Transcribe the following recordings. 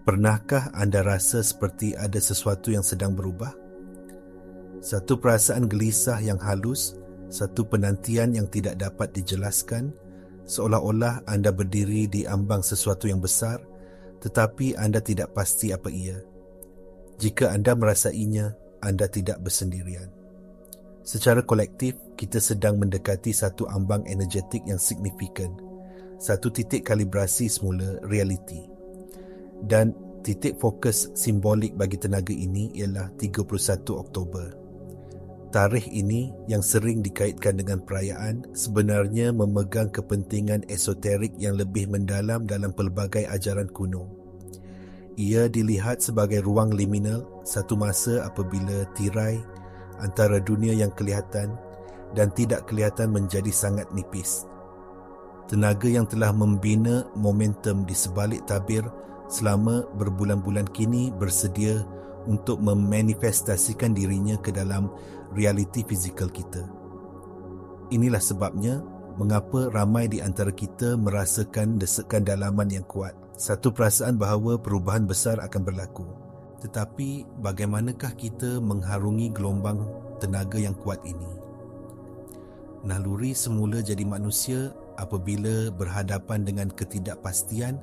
Pernahkah anda rasa seperti ada sesuatu yang sedang berubah? Satu perasaan gelisah yang halus, satu penantian yang tidak dapat dijelaskan, seolah-olah anda berdiri di ambang sesuatu yang besar, tetapi anda tidak pasti apa ia. Jika anda merasainya, anda tidak bersendirian. Secara kolektif, kita sedang mendekati satu ambang energetik yang signifikan, satu titik kalibrasi semula realiti. Dan titik fokus simbolik bagi tenaga ini ialah 31 Oktober. Tarikh ini yang sering dikaitkan dengan perayaan sebenarnya memegang kepentingan esoterik yang lebih mendalam dalam pelbagai ajaran kuno. Ia dilihat sebagai ruang liminal, satu masa apabila tirai antara dunia yang kelihatan dan tidak kelihatan menjadi sangat nipis. Tenaga yang telah membina momentum di sebalik tabir selama berbulan-bulan kini bersedia untuk memanifestasikan dirinya ke dalam realiti fizikal kita. Inilah sebabnya mengapa ramai di antara kita merasakan desakan dalaman yang kuat, satu perasaan bahawa perubahan besar akan berlaku. Tetapi bagaimanakah kita mengharungi gelombang tenaga yang kuat ini? Naluri semula jadi manusia apabila berhadapan dengan ketidakpastian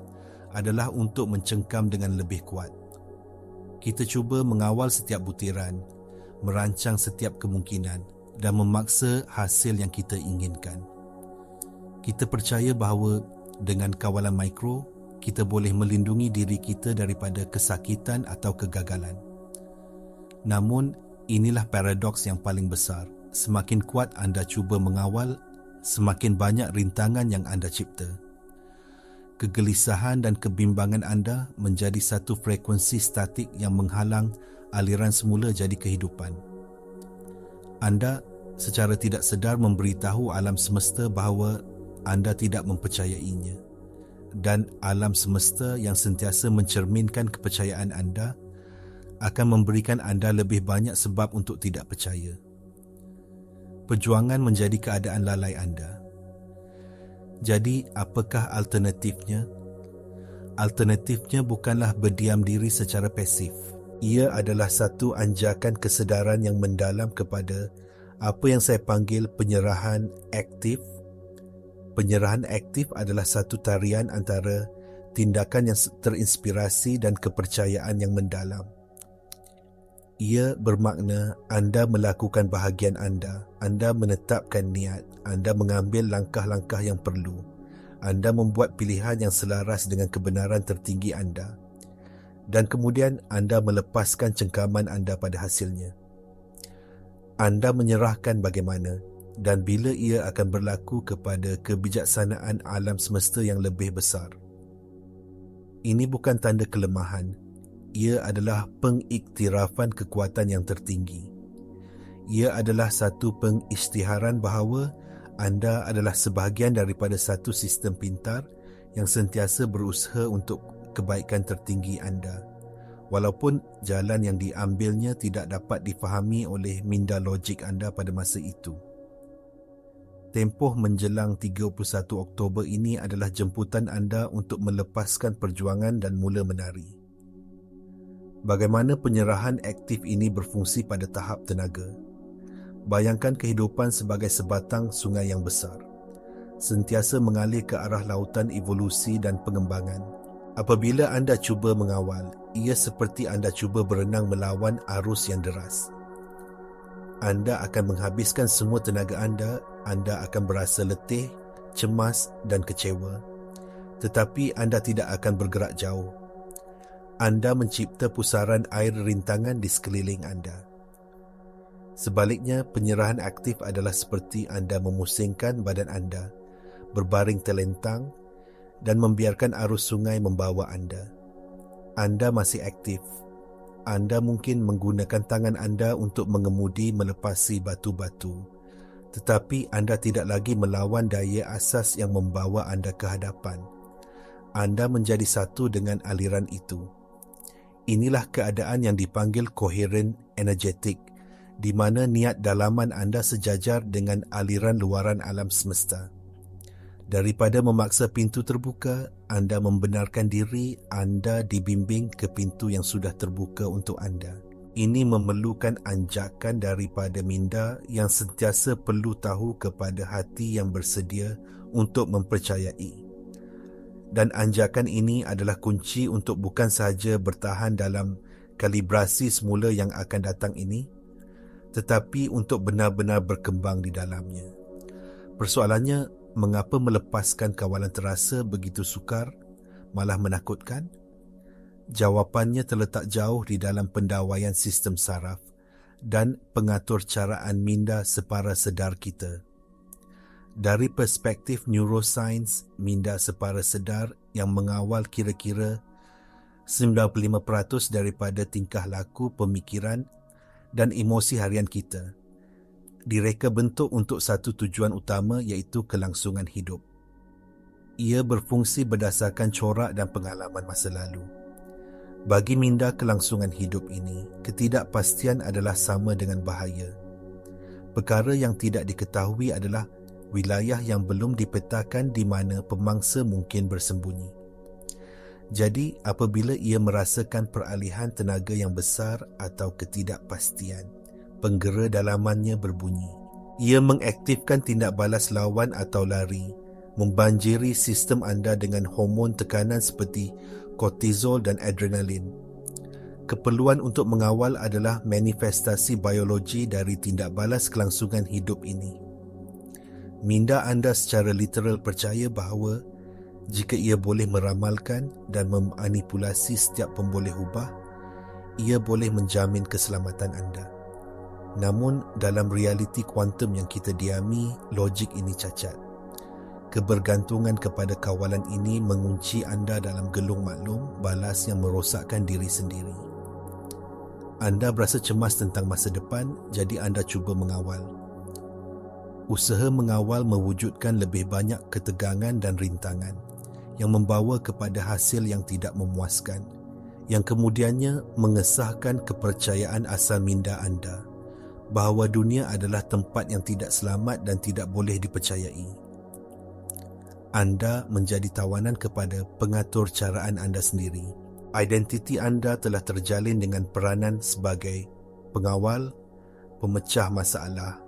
adalah untuk mencengkam dengan lebih kuat. Kita cuba mengawal setiap butiran, merancang setiap kemungkinan dan memaksa hasil yang kita inginkan. Kita percaya bahawa dengan kawalan mikro, kita boleh melindungi diri kita daripada kesakitan atau kegagalan. Namun, inilah paradoks yang paling besar. Semakin kuat anda cuba mengawal, semakin banyak rintangan yang anda cipta. Kegelisahan dan kebimbangan anda menjadi satu frekuensi statik yang menghalang aliran semula jadi kehidupan. Anda secara tidak sedar memberitahu alam semesta bahawa anda tidak mempercayainya, dan alam semesta yang sentiasa mencerminkan kepercayaan anda akan memberikan anda lebih banyak sebab untuk tidak percaya. Perjuangan menjadi keadaan lalai anda. Jadi, apakah alternatifnya? Alternatifnya bukanlah berdiam diri secara pasif. Ia adalah satu anjakan kesedaran yang mendalam kepada apa yang saya panggil penyerahan aktif. Penyerahan aktif adalah satu tarian antara tindakan yang terinspirasi dan kepercayaan yang mendalam. Ia bermakna anda melakukan bahagian anda menetapkan niat, anda mengambil langkah-langkah yang perlu, anda membuat pilihan yang selaras dengan kebenaran tertinggi anda, dan kemudian anda melepaskan cengkaman anda pada hasilnya. Anda menyerahkan bagaimana dan bila ia akan berlaku kepada kebijaksanaan alam semesta yang lebih besar. Ini bukan tanda kelemahan. Ia adalah pengiktirafan kekuatan yang tertinggi. Ia adalah satu pengisytiharan bahawa anda adalah sebahagian daripada satu sistem pintar yang sentiasa berusaha untuk kebaikan tertinggi anda, walaupun jalan yang diambilnya tidak dapat difahami oleh minda logik anda pada masa itu. Tempoh menjelang 31 Oktober ini adalah jemputan anda untuk melepaskan perjuangan dan mula menari. Bagaimana penyerahan aktif ini berfungsi pada tahap tenaga? Bayangkan kehidupan sebagai sebatang sungai yang besar, sentiasa mengalir ke arah lautan evolusi dan pengembangan. Apabila anda cuba mengawal, ia seperti anda cuba berenang melawan arus yang deras. Anda akan menghabiskan semua tenaga anda akan berasa letih, cemas dan kecewa. Tetapi anda tidak akan bergerak jauh. Anda mencipta pusaran air rintangan di sekeliling anda. Sebaliknya, penyerahan aktif adalah seperti anda memusingkan badan anda, berbaring telentang dan membiarkan arus sungai membawa anda. Anda masih aktif. Anda mungkin menggunakan tangan anda untuk mengemudi melepasi batu-batu, tetapi anda tidak lagi melawan daya asas yang membawa anda ke hadapan. Anda menjadi satu dengan aliran itu. Inilah keadaan yang dipanggil koheren energetik, di mana niat dalaman anda sejajar dengan aliran luaran alam semesta. Daripada memaksa pintu terbuka, anda membenarkan diri anda dibimbing ke pintu yang sudah terbuka untuk anda. Ini memerlukan anjakan daripada minda yang sentiasa perlu tahu kepada hati yang bersedia untuk mempercayai. Dan anjakan ini adalah kunci untuk bukan sahaja bertahan dalam kalibrasi semula yang akan datang ini, tetapi untuk benar-benar berkembang di dalamnya. Persoalannya, mengapa melepaskan kawalan terasa begitu sukar, malah menakutkan? Jawapannya terletak jauh di dalam pendawaian sistem saraf dan pengatur caraan minda separa sedar kita. Dari perspektif neuroscience, minda separa sedar yang mengawal kira-kira 95% daripada tingkah laku, pemikiran dan emosi harian kita direka bentuk untuk satu tujuan utama, iaitu kelangsungan hidup. Ia berfungsi berdasarkan corak dan pengalaman masa lalu. Bagi minda kelangsungan hidup ini, ketidakpastian adalah sama dengan bahaya. Perkara yang tidak diketahui adalah wilayah yang belum dipetakan di mana pemangsa mungkin bersembunyi. Jadi, apabila ia merasakan peralihan tenaga yang besar atau ketidakpastian, penggera dalamannya berbunyi. Ia mengaktifkan tindak balas lawan atau lari, membanjiri sistem anda dengan hormon tekanan seperti kortizol dan adrenalin. Keperluan untuk mengawal adalah manifestasi biologi dari tindak balas kelangsungan hidup ini. Minda anda secara literal percaya bahawa jika ia boleh meramalkan dan memanipulasi setiap pemboleh ubah, ia boleh menjamin keselamatan anda. Namun, dalam realiti kuantum yang kita diami, logik ini cacat. Kebergantungan kepada kawalan ini mengunci anda dalam gelung maklum balas yang merosakkan diri sendiri. Anda berasa cemas tentang masa depan, jadi anda cuba mengawal. Usaha mengawal mewujudkan lebih banyak ketegangan dan rintangan yang membawa kepada hasil yang tidak memuaskan, yang kemudiannya mengesahkan kepercayaan asal minda anda bahawa dunia adalah tempat yang tidak selamat dan tidak boleh dipercayai. Anda menjadi tawanan kepada pengatur caraan anda sendiri. Identiti anda telah terjalin dengan peranan sebagai pengawal, pemecah masalah,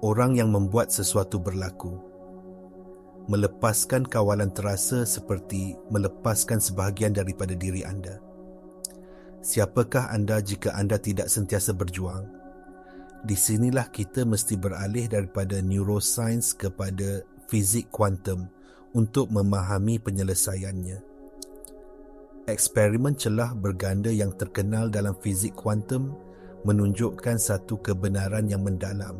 orang yang membuat sesuatu berlaku. Melepaskan kawalan terasa seperti melepaskan sebahagian daripada diri anda. Siapakah anda jika anda tidak sentiasa berjuang? Di sinilah kita mesti beralih daripada neuroscience kepada fizik kuantum untuk memahami penyelesaiannya. Eksperimen celah berganda yang terkenal dalam fizik kuantum menunjukkan satu kebenaran yang mendalam.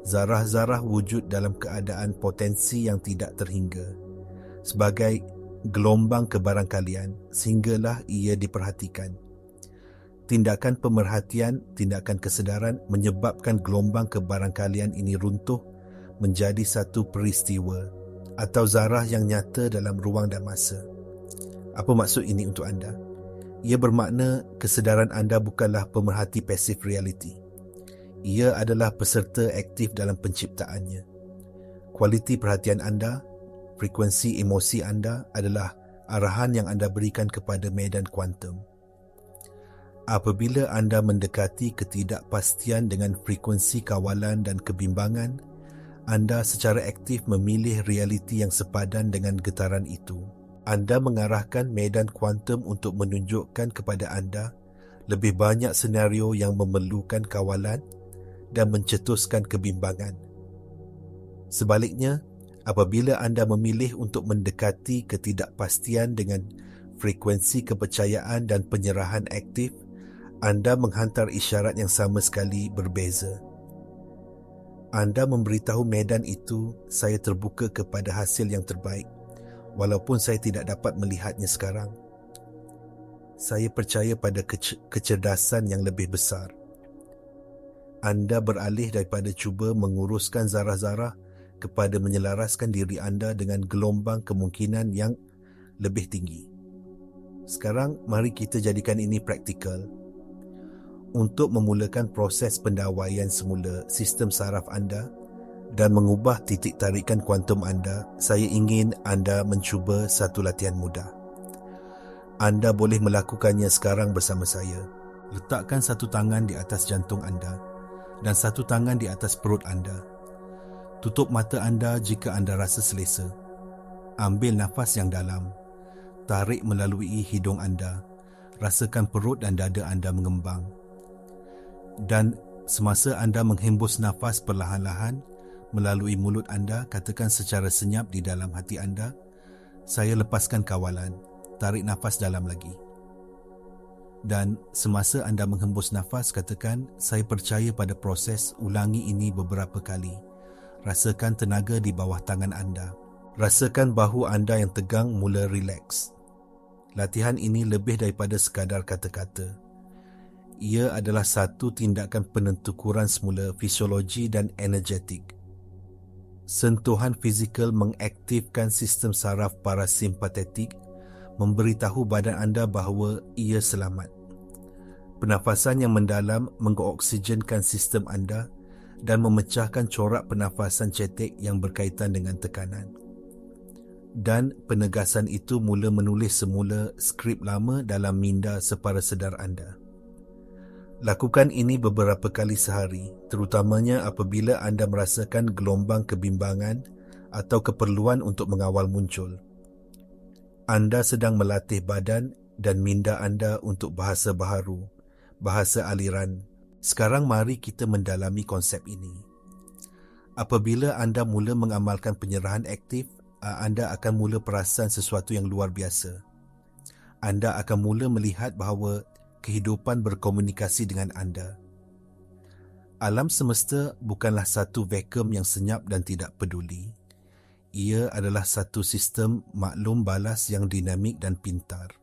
Zarah-zarah wujud dalam keadaan potensi yang tidak terhingga, sebagai gelombang kebarangkalian sehinggalah ia diperhatikan. Tindakan pemerhatian, tindakan kesedaran menyebabkan gelombang kebarangkalian ini runtuh menjadi satu peristiwa atau zarah yang nyata dalam ruang dan masa. Apa maksud ini untuk anda? Ia bermakna kesedaran anda bukanlah pemerhati pasif reality. Ia adalah peserta aktif dalam penciptaannya. Kualiti perhatian anda, frekuensi emosi anda adalah arahan yang anda berikan kepada medan kuantum. Apabila anda mendekati ketidakpastian dengan frekuensi kawalan dan kebimbangan, anda secara aktif memilih realiti yang sepadan dengan getaran itu. Anda mengarahkan medan kuantum untuk menunjukkan kepada anda lebih banyak senario yang memerlukan kawalan dan mencetuskan kebimbangan. Sebaliknya, apabila anda memilih untuk mendekati ketidakpastian dengan frekuensi kepercayaan dan penyerahan aktif, anda menghantar isyarat yang sama sekali berbeza. Anda memberitahu medan itu, saya terbuka kepada hasil yang terbaik, walaupun saya tidak dapat melihatnya sekarang. Saya percaya pada kecerdasan yang lebih besar. Anda beralih daripada cuba menguruskan zarah-zarah kepada menyelaraskan diri anda dengan gelombang kemungkinan yang lebih tinggi. Sekarang, mari kita jadikan ini praktikal. Untuk memulakan proses pendawaian semula sistem saraf anda, dan mengubah titik tarikan kuantum anda, saya ingin anda mencuba satu latihan mudah. Anda boleh melakukannya sekarang bersama saya. Letakkan satu tangan di atas jantung anda dan satu tangan di atas perut anda. Tutup mata anda jika anda rasa selesa. Ambil nafas yang dalam. Tarik melalui hidung anda. Rasakan perut dan dada anda mengembang. Dan semasa anda menghembus nafas perlahan-lahan melalui mulut anda, katakan secara senyap di dalam hati anda, saya lepaskan kawalan. Tarik nafas dalam lagi. Dan semasa anda menghembus nafas, katakan, saya percaya pada proses. Ulangi ini beberapa kali. Rasakan tenaga di bawah tangan anda. Rasakan bahu anda yang tegang mula rileks. Latihan ini lebih daripada sekadar kata-kata. Ia adalah satu tindakan penentukuran semula fisiologi dan energetik. Sentuhan fizikal mengaktifkan sistem saraf parasimpatetik, memberitahu badan anda bahawa ia selamat. Pernafasan yang mendalam mengoksigenkan sistem anda dan memecahkan corak pernafasan cetek yang berkaitan dengan tekanan. Dan penegasan itu mula menulis semula skrip lama dalam minda separa sedar anda. Lakukan ini beberapa kali sehari, terutamanya apabila anda merasakan gelombang kebimbangan atau keperluan untuk mengawal muncul. Anda sedang melatih badan dan minda anda untuk bahasa baharu, bahasa aliran. Sekarang mari kita mendalami konsep ini. Apabila anda mula mengamalkan penyerahan aktif, anda akan mula perasan sesuatu yang luar biasa. Anda akan mula melihat bahawa kehidupan berkomunikasi dengan anda. Alam semesta bukanlah satu vakum yang senyap dan tidak peduli. Ia adalah satu sistem maklum balas yang dinamik dan pintar.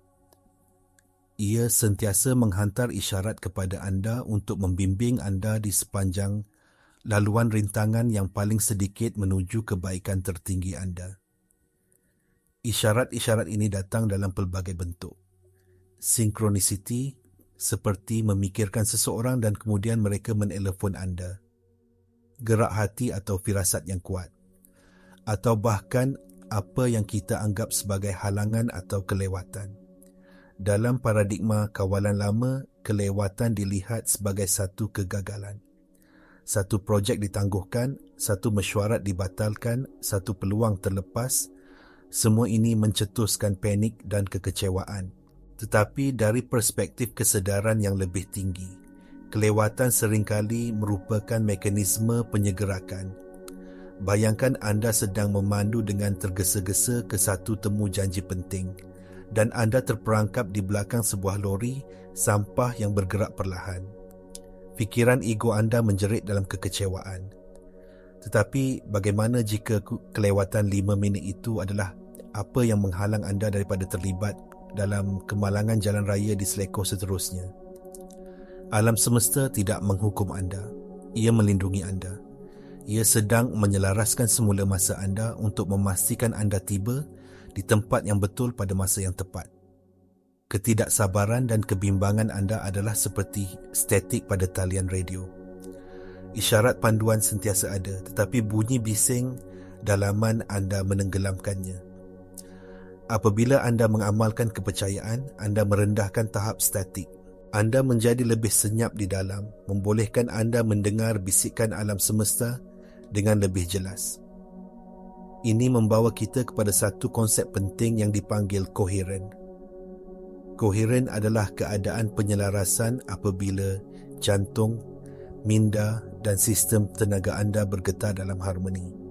Ia sentiasa menghantar isyarat kepada anda untuk membimbing anda di sepanjang laluan rintangan yang paling sedikit menuju kebaikan tertinggi anda. Isyarat-isyarat ini datang dalam pelbagai bentuk. Synchronicity, seperti memikirkan seseorang dan kemudian mereka menelefon anda. Gerak hati atau firasat yang kuat. Atau bahkan apa yang kita anggap sebagai halangan atau kelewatan. Dalam paradigma kawalan lama, kelewatan dilihat sebagai satu kegagalan. Satu projek ditangguhkan, satu mesyuarat dibatalkan, satu peluang terlepas. Semua ini mencetuskan panik dan kekecewaan. Tetapi dari perspektif kesedaran yang lebih tinggi, kelewatan seringkali merupakan mekanisme penyegerakan. Bayangkan anda sedang memandu dengan tergesa-gesa ke satu temu janji penting dan anda terperangkap di belakang sebuah lori sampah yang bergerak perlahan. Fikiran ego anda menjerit dalam kekecewaan. Tetapi bagaimana jika kelewatan 5 minit itu adalah apa yang menghalang anda daripada terlibat dalam kemalangan jalan raya di Seleko seterusnya? Alam semesta tidak menghukum anda. Ia melindungi anda. Ia sedang menyelaraskan semula masa anda untuk memastikan anda tiba di tempat yang betul pada masa yang tepat. Ketidaksabaran dan kebimbangan anda adalah seperti statik pada talian radio. Isyarat panduan sentiasa ada, tetapi bunyi bising dalaman anda menenggelamkannya. Apabila anda mengamalkan kepercayaan, anda merendahkan tahap statik. Anda menjadi lebih senyap di dalam, membolehkan anda mendengar bisikan alam semesta dengan lebih jelas. Ini membawa kita kepada satu konsep penting yang dipanggil koheren. Koheren adalah keadaan penyelarasan apabila jantung, minda dan sistem tenaga anda bergetar dalam harmoni.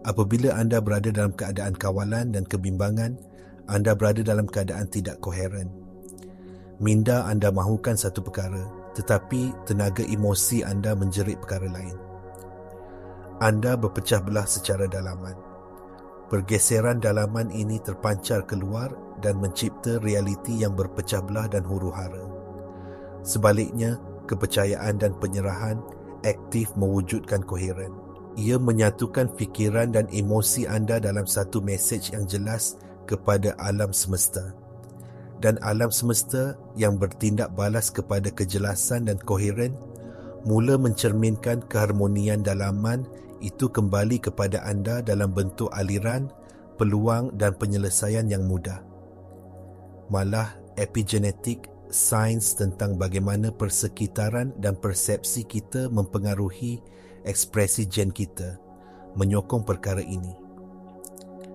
Apabila anda berada dalam keadaan kawalan dan kebimbangan, anda berada dalam keadaan tidak koheren. Minda anda mahukan satu perkara, tetapi tenaga emosi anda menjerit perkara lain. Anda berpecah belah secara dalaman. Pergeseran dalaman ini terpancar keluar dan mencipta realiti yang berpecah belah dan huru-hara. Sebaliknya, kepercayaan dan penyerahan aktif mewujudkan koheren. Ia menyatukan fikiran dan emosi anda dalam satu mesej yang jelas kepada alam semesta. Dan alam semesta yang bertindak balas kepada kejelasan dan koheren mula mencerminkan keharmonian dalaman itu kembali kepada anda dalam bentuk aliran, peluang dan penyelesaian yang mudah. Malah epigenetik, sains tentang bagaimana persekitaran dan persepsi kita mempengaruhi ekspresi gen kita, menyokong perkara ini.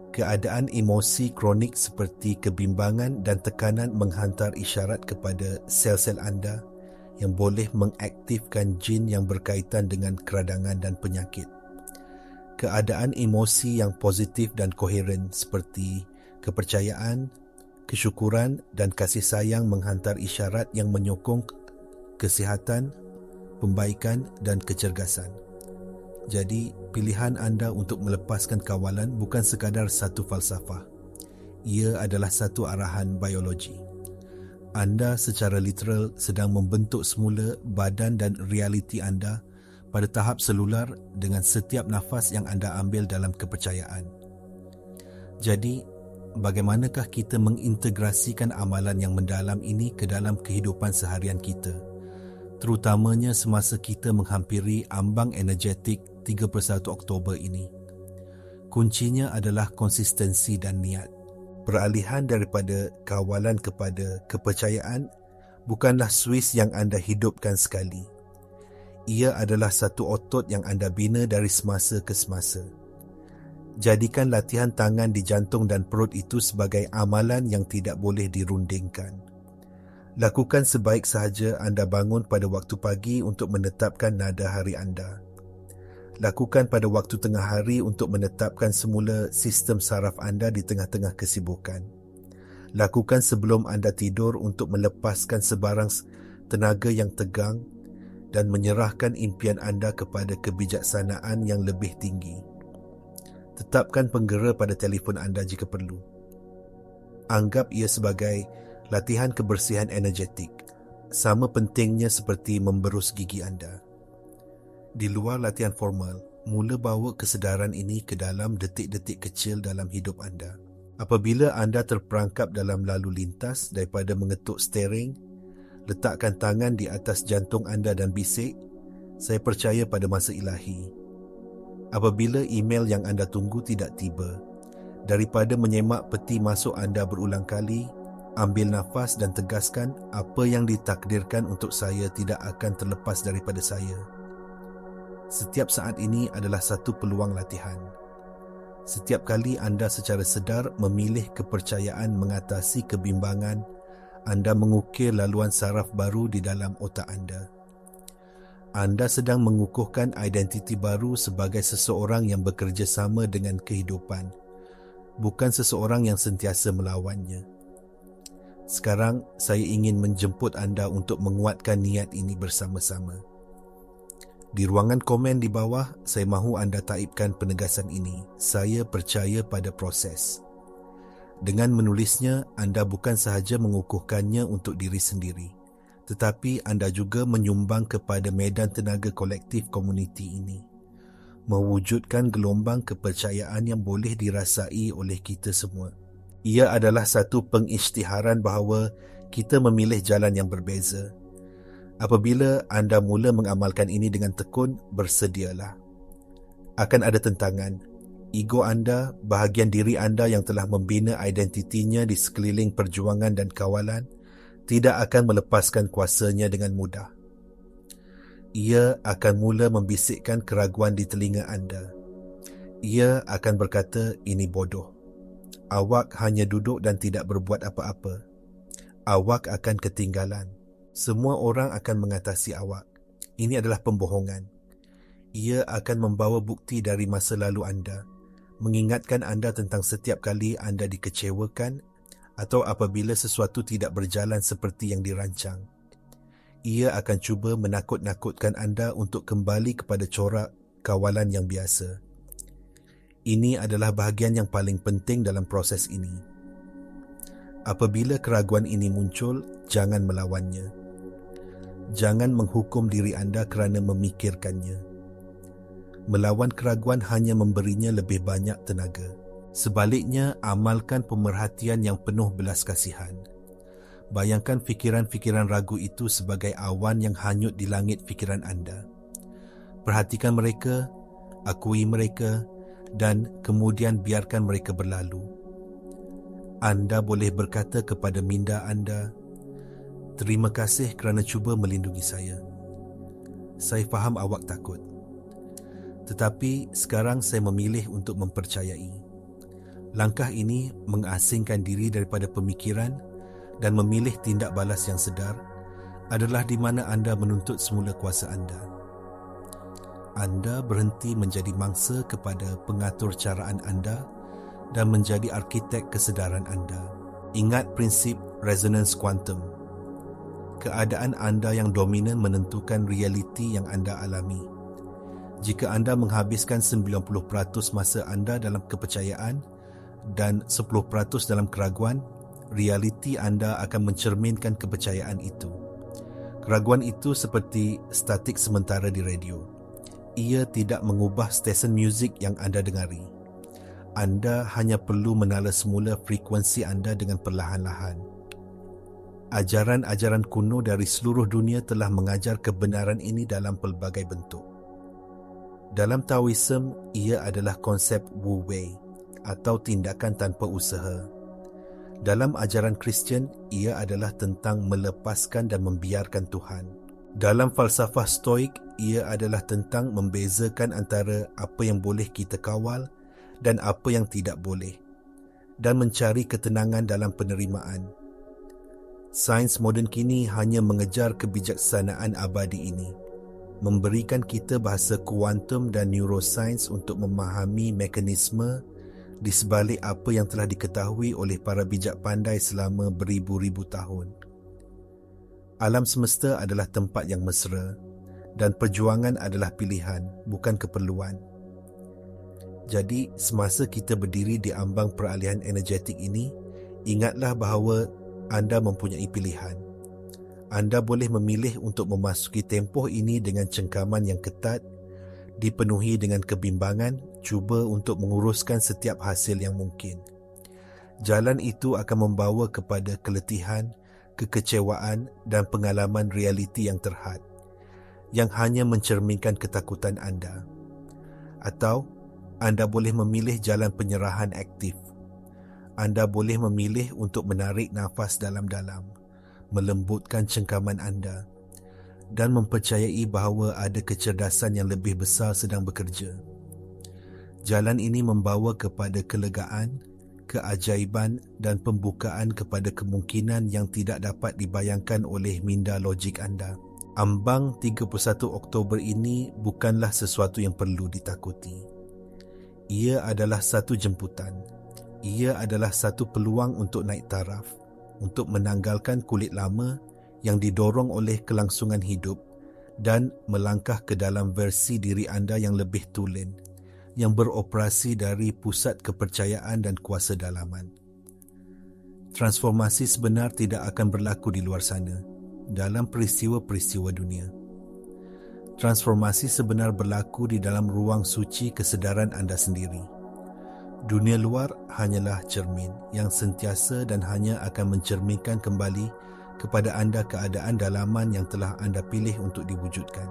Keadaan emosi kronik seperti kebimbangan dan tekanan menghantar isyarat kepada sel-sel anda yang boleh mengaktifkan jin yang berkaitan dengan keradangan dan penyakit. Keadaan emosi yang positif dan koheren seperti kepercayaan, kesyukuran dan kasih sayang menghantar isyarat yang menyokong kesihatan, pembaikan dan kecergasan. Jadi, pilihan anda untuk melepaskan kawalan bukan sekadar satu falsafah. Ia adalah satu arahan biologi. Anda secara literal sedang membentuk semula badan dan realiti anda pada tahap selular dengan setiap nafas yang anda ambil dalam kepercayaan. Jadi, bagaimanakah kita mengintegrasikan amalan yang mendalam ini ke dalam kehidupan seharian kita, terutamanya semasa kita menghampiri ambang energetik 31 Oktober ini? Kuncinya adalah konsistensi dan niat. Peralihan daripada kawalan kepada kepercayaan bukanlah suis yang anda hidupkan sekali. Ia adalah satu otot yang anda bina dari semasa ke semasa. Jadikan latihan tangan di jantung dan perut itu sebagai amalan yang tidak boleh dirundingkan. Lakukan sebaik sahaja anda bangun pada waktu pagi untuk menetapkan nada hari anda. Lakukan pada waktu tengah hari untuk menetapkan semula sistem saraf anda di tengah-tengah kesibukan. Lakukan sebelum anda tidur untuk melepaskan sebarang tenaga yang tegang dan menyerahkan impian anda kepada kebijaksanaan yang lebih tinggi. Tetapkan penggera pada telefon anda jika perlu. Anggap ia sebagai latihan kebersihan energetik, sama pentingnya seperti memberus gigi anda. Di luar latihan formal, mula bawa kesedaran ini ke dalam detik-detik kecil dalam hidup anda. Apabila anda terperangkap dalam lalu lintas daripada mengetuk steering, letakkan tangan di atas jantung anda dan bisik, "Saya percaya pada masa ilahi." Apabila email yang anda tunggu tidak tiba, daripada menyemak peti masuk anda berulang kali, ambil nafas dan tegaskan, "Apa yang ditakdirkan untuk saya tidak akan terlepas daripada saya." Setiap saat ini adalah satu peluang latihan. Setiap kali anda secara sedar memilih kepercayaan mengatasi kebimbangan, anda mengukir laluan saraf baru di dalam otak anda. Anda sedang mengukuhkan identiti baru sebagai seseorang yang bekerja sama dengan kehidupan, bukan seseorang yang sentiasa melawannya. Sekarang, saya ingin menjemput anda untuk menguatkan niat ini bersama-sama. Di ruangan komen di bawah, saya mahu anda taipkan penegasan ini. Saya percaya pada proses. Dengan menulisnya, anda bukan sahaja mengukuhkannya untuk diri sendiri, tetapi anda juga menyumbang kepada medan tenaga kolektif komuniti ini, mewujudkan gelombang kepercayaan yang boleh dirasai oleh kita semua. Ia adalah satu pengisytiharan bahawa kita memilih jalan yang berbeza. Apabila anda mula mengamalkan ini dengan tekun, bersedialah. Akan ada tentangan. Ego anda, bahagian diri anda yang telah membina identitinya di sekeliling perjuangan dan kawalan, tidak akan melepaskan kuasanya dengan mudah. Ia akan mula membisikkan keraguan di telinga anda. Ia akan berkata, "Ini bodoh. Awak hanya duduk dan tidak berbuat apa-apa. Awak akan ketinggalan. Semua orang akan mengatasi awak. Ini adalah pembohongan." Ia akan membawa bukti dari masa lalu anda, mengingatkan anda tentang setiap kali anda dikecewakan atau apabila sesuatu tidak berjalan seperti yang dirancang. Ia akan cuba menakut-nakutkan anda untuk kembali kepada corak kawalan yang biasa. Ini adalah bahagian yang paling penting dalam proses ini. Apabila keraguan ini muncul, jangan melawannya. Jangan menghukum diri anda kerana memikirkannya. Melawan keraguan hanya memberinya lebih banyak tenaga. Sebaliknya, amalkan pemerhatian yang penuh belas kasihan. Bayangkan fikiran-fikiran ragu itu sebagai awan yang hanyut di langit fikiran anda. Perhatikan mereka, akui mereka dan kemudian biarkan mereka berlalu. Anda boleh berkata kepada minda anda, "Terima kasih kerana cuba melindungi saya. Saya faham awak takut. Tetapi sekarang saya memilih untuk mempercayai." Langkah ini mengasingkan diri daripada pemikiran dan memilih tindak balas yang sedar adalah di mana anda menuntut semula kuasa anda. Anda berhenti menjadi mangsa kepada pengatur caraan anda dan menjadi arkitek kesedaran anda. Ingat prinsip resonance kuantum. Keadaan anda yang dominan menentukan realiti yang anda alami. Jika anda menghabiskan 90% masa anda dalam kepercayaan dan 10% dalam keraguan, realiti anda akan mencerminkan kepercayaan itu. Keraguan itu seperti statik sementara di radio. Ia tidak mengubah stesen muzik yang anda dengari. Anda hanya perlu menala semula frekuensi anda dengan perlahan-lahan. Ajaran-ajaran kuno dari seluruh dunia telah mengajar kebenaran ini dalam pelbagai bentuk. Dalam Taoism, ia adalah konsep Wu Wei atau tindakan tanpa usaha. Dalam ajaran Kristian, ia adalah tentang melepaskan dan membiarkan Tuhan. Dalam falsafah Stoik, ia adalah tentang membezakan antara apa yang boleh kita kawal dan apa yang tidak boleh, dan mencari ketenangan dalam penerimaan. Sains moden kini hanya mengejar kebijaksanaan abadi ini, memberikan kita bahasa kuantum dan neurosains untuk memahami mekanisme di sebalik apa yang telah diketahui oleh para bijak pandai selama beribu-ribu tahun. Alam semesta adalah tempat yang mesra dan perjuangan adalah pilihan, bukan keperluan. Jadi, semasa kita berdiri di ambang peralihan energetik ini, ingatlah bahawa anda mempunyai pilihan. Anda boleh memilih untuk memasuki tempoh ini dengan cengkaman yang ketat, dipenuhi dengan kebimbangan, cuba untuk menguruskan setiap hasil yang mungkin. Jalan itu akan membawa kepada keletihan, kekecewaan dan pengalaman realiti yang terhad, yang hanya mencerminkan ketakutan anda. Atau, anda boleh memilih jalan penyerahan aktif. Anda boleh memilih untuk menarik nafas dalam-dalam, melembutkan cengkaman anda, dan mempercayai bahawa ada kecerdasan yang lebih besar sedang bekerja. Jalan ini membawa kepada kelegaan, keajaiban dan pembukaan kepada kemungkinan yang tidak dapat dibayangkan oleh minda logik anda. Ambang 31 Oktober ini bukanlah sesuatu yang perlu ditakuti. Ia adalah satu jemputan. Ia adalah satu peluang untuk naik taraf, untuk menanggalkan kulit lama yang didorong oleh kelangsungan hidup dan melangkah ke dalam versi diri anda yang lebih tulen, yang beroperasi dari pusat kepercayaan dan kuasa dalaman. Transformasi sebenar tidak akan berlaku di luar sana, dalam peristiwa-peristiwa dunia. Transformasi sebenar berlaku di dalam ruang suci kesedaran anda sendiri. Dunia luar hanyalah cermin yang sentiasa dan hanya akan mencerminkan kembali kepada anda keadaan dalaman yang telah anda pilih untuk diwujudkan.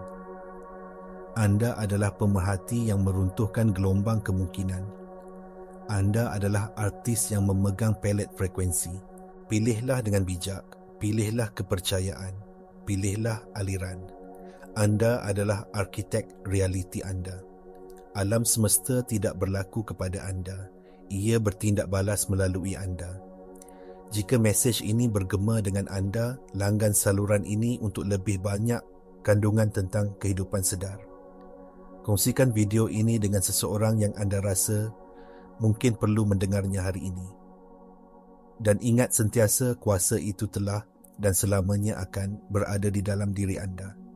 Anda adalah pemerhati yang meruntuhkan gelombang kemungkinan. Anda adalah artis yang memegang pelet frekuensi. Pilihlah dengan bijak, pilihlah kepercayaan, pilihlah aliran. Anda adalah arkitek realiti anda. Alam semesta tidak berlaku kepada anda. Ia bertindak balas melalui anda. Jika mesej ini bergema dengan anda, langgan saluran ini untuk lebih banyak kandungan tentang kehidupan sedar. Kongsikan video ini dengan seseorang yang anda rasa mungkin perlu mendengarnya hari ini. Dan ingat sentiasa kuasa itu telah dan selamanya akan berada di dalam diri anda.